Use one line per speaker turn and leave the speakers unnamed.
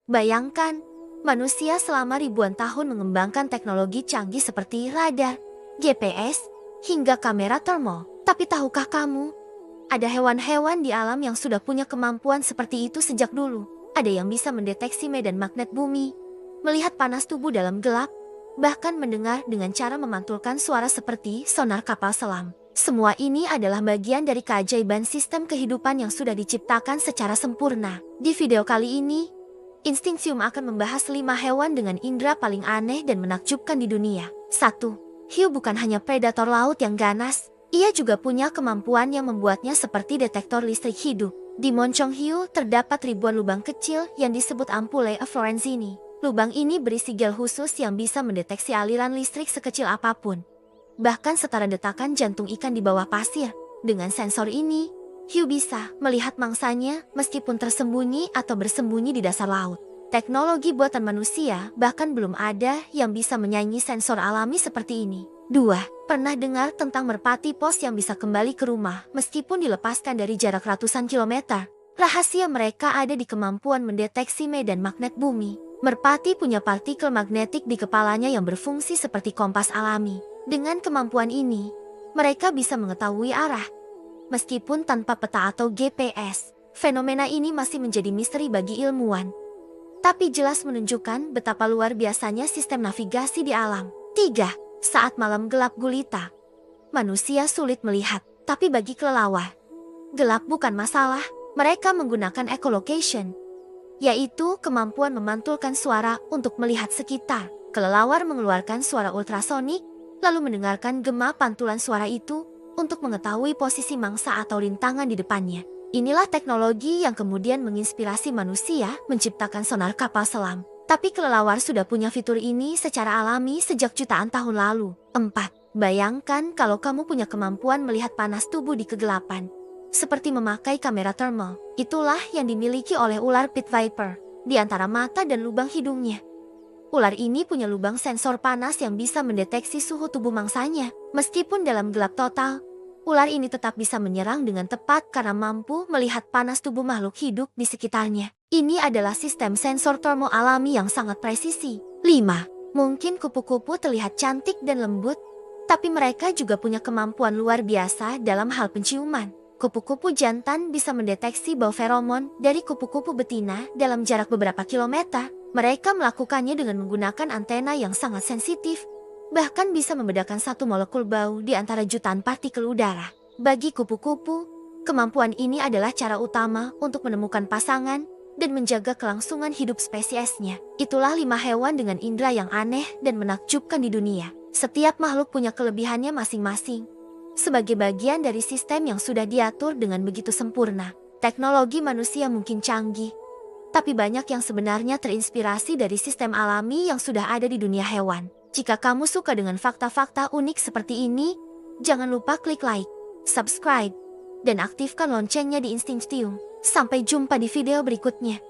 Bayangkan, manusia selama ribuan tahun mengembangkan teknologi canggih seperti radar, GPS, hingga kamera termal. Tapi tahukah kamu, ada hewan-hewan di alam yang sudah punya kemampuan seperti itu sejak dulu. Ada yang bisa mendeteksi medan magnet bumi, melihat panas tubuh dalam gelap, bahkan mendengar dengan cara memantulkan suara seperti sonar kapal selam. Semua ini adalah bagian dari keajaiban sistem kehidupan yang sudah diciptakan secara sempurna. Di video kali ini, Instinksium akan membahas 5 hewan dengan indera paling aneh dan menakjubkan di dunia. 1. Hiu bukan hanya predator laut yang ganas, ia juga punya kemampuan yang membuatnya seperti detektor listrik hidup. Di moncong hiu terdapat ribuan lubang kecil yang disebut ampulle Florenzini. Lubang ini berisi gel khusus yang bisa mendeteksi aliran listrik sekecil apapun, bahkan setara detakan jantung ikan di bawah pasir. Dengan sensor ini, hiu bisa melihat mangsanya meskipun tersembunyi atau bersembunyi di dasar laut. Teknologi buatan manusia bahkan belum ada yang bisa menyaingi sensor alami seperti ini. 2. Pernah dengar tentang merpati pos yang bisa kembali ke rumah meskipun dilepaskan dari jarak ratusan kilometer? Rahasia mereka ada di kemampuan mendeteksi medan magnet bumi. Merpati punya partikel magnetik di kepalanya yang berfungsi seperti kompas alami. Dengan kemampuan ini, mereka bisa mengetahui arah, meskipun tanpa peta atau GPS. Fenomena ini masih menjadi misteri bagi ilmuwan, tapi jelas menunjukkan betapa luar biasanya sistem navigasi di alam. 3. Saat malam gelap gulita, manusia sulit melihat, tapi bagi kelelawar, gelap bukan masalah. Mereka menggunakan echolocation, yaitu kemampuan memantulkan suara untuk melihat sekitar. Kelelawar mengeluarkan suara ultrasonik, lalu mendengarkan gema pantulan suara itu untuk mengetahui posisi mangsa atau rintangan di depannya. Inilah teknologi yang kemudian menginspirasi manusia menciptakan sonar kapal selam. Tapi kelelawar sudah punya fitur ini secara alami sejak jutaan tahun lalu. 4. Bayangkan kalau kamu punya kemampuan melihat panas tubuh di kegelapan, seperti memakai kamera thermal. Itulah yang dimiliki oleh ular pit viper di antara mata dan lubang hidungnya. Ular ini punya lubang sensor panas yang bisa mendeteksi suhu tubuh mangsanya. Meskipun dalam gelap total, ular ini tetap bisa menyerang dengan tepat karena mampu melihat panas tubuh makhluk hidup di sekitarnya. Ini adalah sistem sensor termo alami yang sangat presisi. 5. Mungkin kupu-kupu terlihat cantik dan lembut, tapi mereka juga punya kemampuan luar biasa dalam hal penciuman. Kupu-kupu jantan bisa mendeteksi bau feromon dari kupu-kupu betina dalam jarak beberapa kilometer. Mereka melakukannya dengan menggunakan antena yang sangat sensitif, bahkan bisa membedakan satu molekul bau di antara jutaan partikel udara. Bagi kupu-kupu, kemampuan ini adalah cara utama untuk menemukan pasangan dan menjaga kelangsungan hidup spesiesnya. Itulah 5 hewan dengan indera yang aneh dan menakjubkan di dunia. Setiap makhluk punya kelebihannya masing-masing, sebagai bagian dari sistem yang sudah diatur dengan begitu sempurna. Teknologi manusia mungkin canggih, tapi banyak yang sebenarnya terinspirasi dari sistem alami yang sudah ada di dunia hewan. Jika kamu suka dengan fakta-fakta unik seperti ini, jangan lupa klik like, subscribe, dan aktifkan loncengnya di Instinct. Sampai jumpa di video berikutnya.